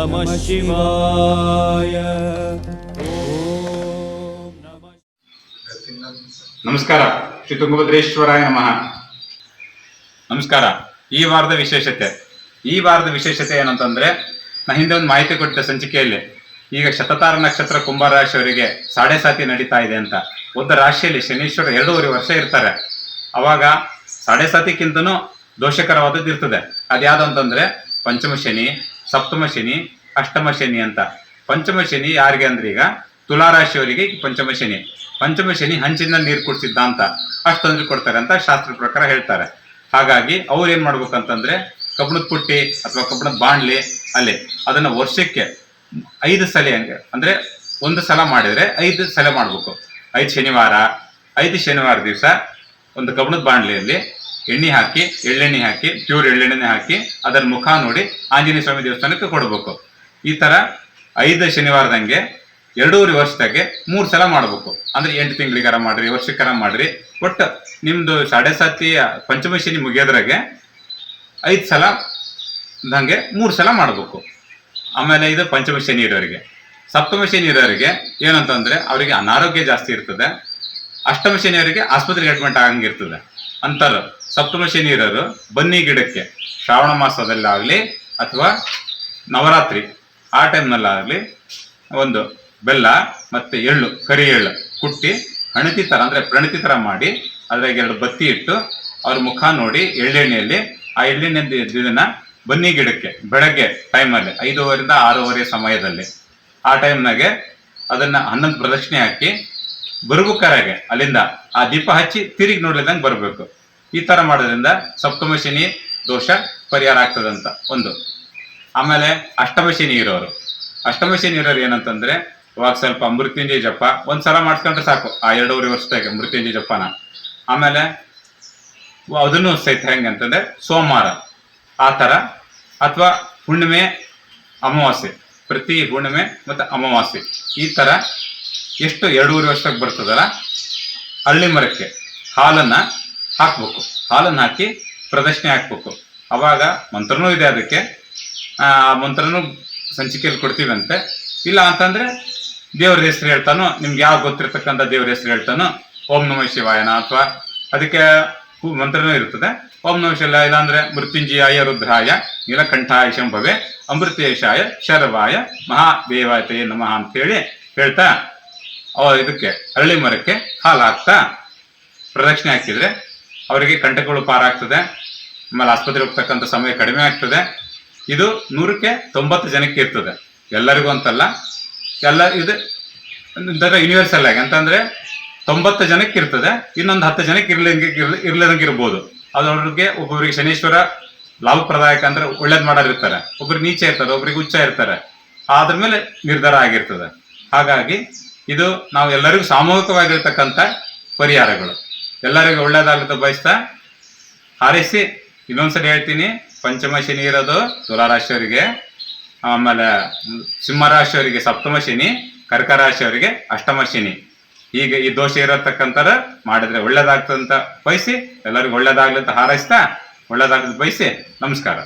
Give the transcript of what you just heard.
ನಮಃ ಶಿವಾಯ. ನಮಸ್ಕಾರ. ಶ್ರೀ ತುಂಗಭದ್ರೇಶ್ವರಾಯ ನಮಃ. ನಮಸ್ಕಾರ. ಈ ವಾರದ ವಿಶೇಷತೆ ಏನಂತಂದ್ರೆ, ನಾ ಹಿಂದೆ ಒಂದು ಮಾಹಿತಿ ಕೊಟ್ಟಿದ್ದೆ ಸಂಚಿಕೆಯಲ್ಲಿ. ಈಗ ಶತತಾರ ನಕ್ಷತ್ರ ಕುಂಭರಾಶಿಯವರಿಗೆ ಸಾಡೆ ಸಾತಿ ನಡೀತಾ ಇದೆ ಅಂತ. ಒಂದು ರಾಶಿಯಲ್ಲಿ ಶನೀಶ್ವರ 2.5 ವರ್ಷ ಇರ್ತಾರೆ. ಅವಾಗ ಸಾಡೆ ಸಾತಿಕ್ಕಿಂತನೂ ದೋಷಕರವಾದದ್ದು ಇರ್ತದೆ. ಅದ್ಯಾವುದು ಅಂತಂದ್ರೆ ಪಂಚಮ ಶನಿ, ಸಪ್ತಮ ಶನಿ, ಅಷ್ಟಮ ಶನಿ ಅಂತ. ಪಂಚಮ ಶನಿ ಯಾರಿಗೆ ಅಂದ್ರೆ ಈಗ ತುಲಾರಾಶಿಯವರಿಗೆ ಪಂಚಮ ಶನಿ ಹಂಚಿನ ನೀರು ಕುಡಿಸಿದ್ದ ಅಂತ ಅಷ್ಟು ತೊಂದರೆ ಕೊಡ್ತಾರೆ ಅಂತ ಶಾಸ್ತ್ರ ಪ್ರಕಾರ ಹೇಳ್ತಾರೆ. ಹಾಗಾಗಿ ಅವ್ರು ಏನ್ ಮಾಡ್ಬೇಕಂತಂದ್ರೆ ಕಬ್ಬಣದ ಪುಟ್ಟಿ ಅಥವಾ ಕಬ್ಬಣದ ಬಾಣ್ಲಿ ಅಲ್ಲಿ ಅದನ್ನ ವರ್ಷಕ್ಕೆ 5 ಸಲ ಅಂದ್ರೆ ಒಂದು ಸಲ ಮಾಡಿದ್ರೆ 5 ಸಲ ಮಾಡ್ಬೇಕು. 5 ಶನಿವಾರ ದಿವಸ ಒಂದು ಕಬ್ಬಣದ ಬಾಣ್ಲಿಯಲ್ಲಿ ಎಣ್ಣೆ ಹಾಕಿ, ಎಳ್ಳೆಣ್ಣೆ ಹಾಕಿ, ಪ್ಯೂರ್ ಎಳ್ಳೆಣ್ಣೆ ಹಾಕಿ ಅದರ ಮುಖ ನೋಡಿ ಆಂಜನೇಯ ಸ್ವಾಮಿ ದೇವಸ್ಥಾನಕ್ಕೆ ಕೊಡಬೇಕು. ಈ ತರ 5 ಶನಿವಾರದಂಗೆ 2.5 ವರ್ಷದಾಗೆ 3 ಸಲ ಮಾಡ್ಬೇಕು. ಅಂದ್ರೆ 8 ತಿಂಗಳಿಗಾರ ಮಾಡ್ರಿ, ವರ್ಷಕ್ಕಾರ ಮಾಡ್ರಿ. ಒಟ್ಟು ನಿಮ್ದು ಸಾಡೆ ಸಾತಿ ಪಂಚಮ ಶನಿ ಮುಗಿಯೋದ್ರಾಗೆ 5 ಸಲ ದಂಗೆ 3 ಸಲ ಮಾಡ್ಬೇಕು. ಆಮೇಲೆ ಇದು ಪಂಚಮ ಶನಿ ಇರೋರಿಗೆ. ಸಪ್ತಮ ಶನಿ ಇರೋರಿಗೆ ಏನಂತಂದ್ರೆ ಅವರಿಗೆ ಅನಾರೋಗ್ಯ ಜಾಸ್ತಿ ಇರ್ತದೆ. ಅಷ್ಟಮ ಶನಿಯವರಿಗೆ ಆಸ್ಪತ್ರೆಗೆ ಅಡ್ಮಿಟ್ ಆಗಂಗಿರ್ತದೆ ಅಂತಾರ. ಸಪ್ತಮ ಶನಿ ಇರೋರು ಬನ್ನಿ ಗಿಡಕ್ಕೆ ಶ್ರಾವಣ ಮಾಸದಲ್ಲಾಗ್ಲಿ ಅಥವಾ ನವರಾತ್ರಿ ಆ ಟೈಮ್ನಲ್ಲಾಗ್ಲಿ ಒಂದು ಬೆಲ್ಲ ಮತ್ತೆ ಎಳ್ಳು, ಕರಿ ಎಳ್ಳು ಕುಟ್ಟಿ ಹಣತಿ ತರ ಅಂದ್ರೆ ಪ್ರಣತಿ ತರ ಮಾಡಿ ಅದ್ರಾಗ 2 ಬತ್ತಿ ಇಟ್ಟು ಅವ್ರ ಮುಖ ನೋಡಿ ಎಳ್ಳೆಣ್ಣೆಯಲ್ಲಿ ಆ ಎಳ್ಳೆಣ್ಣೆ ಇದನ್ನ ಬನ್ನಿ ಗಿಡಕ್ಕೆ ಬೆಳಗ್ಗೆ ಟೈಮಲ್ಲಿ 5:30 6:30 ಸಮಯದಲ್ಲಿ ಆ ಟೈಮ್ನಾಗೆ ಅದನ್ನ 11 ಪ್ರದಕ್ಷಿಣೆ ಹಾಕಿ ಬರ್ಬೇಕಾರಾಗೆ ಅಲ್ಲಿಂದ ಆ ದೀಪ ಹಚ್ಚಿ ತಿರುಗಿ ನೋಡ್ಲಿದಂಗೆ ಬರ್ಬೇಕು. ಈ ತರ ಮಾಡೋದ್ರಿಂದ ಸಪ್ತಮ ಶನಿ ದೋಷ ಪರಿಹಾರ ಆಗ್ತದಂತ ಒಂದು. ಆಮೇಲೆ ಅಷ್ಟಮ ಶನಿ ಇರೋರು ಏನಂತಂದ್ರೆ ಅವಾಗ ಸ್ವಲ್ಪ ಮೃತ್ಯುಂಜಯ ಜಪ ಒಂದ್ಸಲ ಮಾಡ್ಕೊಂಡ್ರೆ ಸಾಕು. ಆ 2.5 ವರ್ಷದಾಗೆ ಮೃತ್ಯುಂಜಯ ಜಪನ. ಆಮೇಲೆ ಅದನ್ನು ಸಹಿತ ಹೆಂಗಂತಂದ್ರೆ ಸೋಮವಾರ ಆ ತರ ಅಥವಾ ಹುಣ್ಣಿಮೆ ಅಮಾವಾಸ್ಯೆ, ಪ್ರತಿ ಹುಣ್ಣಿಮೆ ಮತ್ತೆ ಅಮಾವಾಸ್ಯೆ ಈ ತರ ಎಷ್ಟು 2.5 ವರ್ಷಕ್ಕೆ ಬರ್ತದಲ್ಲ ಹಳ್ಳಿ ಮರಕ್ಕೆ ಹಾಲನ್ನ ಹಾಕಿ ಪ್ರದಕ್ಷಿಣೆ ಹಾಕ್ಬೇಕು. ಅವಾಗ ಮಂತ್ರನೂ ಇದೆ ಅದಕ್ಕೆ. ಆ ಮಂತ್ರನೂ ಸಂಚಿಕೆಯಲ್ಲಿ ಕೊಡ್ತೀವಂತೆ. ಇಲ್ಲ ಅಂತಂದ್ರೆ ದೇವ್ರ ಹೆಸರು ಹೇಳ್ತಾನೋ, ನಿಮ್ಗೆ ಯಾವ ಗೊತ್ತಿರ್ತಕ್ಕಂಥ ದೇವ್ರ ಹೆಸರು ಹೇಳ್ತಾನೋ, ಓಂ ನಮಃ ಶಿವಾಯನ ಅಥವಾ ಅದಕ್ಕೆ ಮಂತ್ರನೂ ಇರ್ತದೆ. ಓಂ ನಮಃ ಶಿವಾಯ ಇಲ್ಲಾಂದ್ರೆ ಮೃತ್ಯುಂಜಯಾಯ ರುದ್ರಾಯ ನೀಲಕಂಠಾಯ ಶಂಭವೆ ಅಮೃತೇಶಾಯ ಶರವಾಯ ಮಹಾದೇವತೆಯೇ ನಮಃ ಅಂತ ಹೇಳಿ ಹೇಳ್ತಾ ಇದಕ್ಕೆ ಹಳ್ಳಿ ಮರಕ್ಕೆ ಹಾಲು ಹಾಕ್ತಾ ಪ್ರದಕ್ಷಿಣೆ ಹಾಕಿದ್ರೆ ಅವರಿಗೆ ಕಂಟಕಗಳು ಪಾರಾಗ್ತದೆ. ಆಮೇಲೆ ಆಸ್ಪತ್ರೆ ಹೋಗ್ತಕ್ಕಂಥ ಸಮಯ ಕಡಿಮೆ ಆಗ್ತದೆ. ಇದು 100ಕ್ಕೆ 90 ಜನಕ್ಕೆ ಇರ್ತದೆ, ಎಲ್ಲರಿಗೂ ಅಂತಲ್ಲ. ಎಲ್ಲ ಇದು ಯೂನಿವರ್ಸಲ್ ಆಗಿ ಅಂತಂದ್ರೆ 90 ಜನಕ್ಕೆ ಇರ್ತದೆ. ಇನ್ನೊಂದು 10 ಜನಕ್ಕೆ ಇರ್ಲಿದಂಗೆ ಇರ್ಬೋದು. ಅವ್ರಿಗೆ ಒಬ್ಬೊಬ್ರಿಗೆ ಶನೀಶ್ವರ ಲಾಭಪ್ರದಾಯಕ ಅಂದ್ರೆ ಒಳ್ಳೇದ್ ಮಾಡೋರಿರ್ತಾರೆ, ಒಬ್ರಿಗೆ ನೀಚ ಇರ್ತಾರೆ, ಒಬ್ರಿಗೆ ಉಚ್ಚ ಇರ್ತಾರೆ. ಅದ್ರ ಮೇಲೆ ನಿರ್ಧಾರ ಆಗಿರ್ತದೆ. ಹಾಗಾಗಿ ಇದು ನಾವು ಎಲ್ಲರಿಗೂ ಸಾಮೂಹಿಕವಾಗಿರ್ತಕ್ಕಂಥ ಪರಿಹಾರಗಳು. ಎಲ್ಲರಿಗೂ ಒಳ್ಳೇದಾಗುತ್ತೆ ಬಯಸ್ತಾ ಹಾರೈಸಿ ಇನ್ನೊಂದ್ಸರಿ ಹೇಳ್ತೀನಿ. ಪಂಚಮ ಶನಿ ಇರೋದು ತುಲಾರಾಶಿಯವರಿಗೆ, ಆಮೇಲೆ ಸಿಂಹರಾಶಿಯವರಿಗೆ ಸಪ್ತಮ ಶನಿ, ಕರ್ಕ ರಾಶಿಯವರಿಗೆ ಅಷ್ಟಮ ಶನಿ. ಈಗ ಈ ದೋಷ ಇರತಕ್ಕಂಥರ ಮಾಡಿದ್ರೆ ಒಳ್ಳೇದಾಗ್ತದಂತ ಬಯಸಿ ಎಲ್ಲರಿಗೂ ಒಳ್ಳೇದಾಗ್ಲಿ ಅಂತ ಹಾರೈಸ್ತಾ ಒಳ್ಳೇದಾಗ್ತದ ಬಯಸಿ ನಮಸ್ಕಾರ.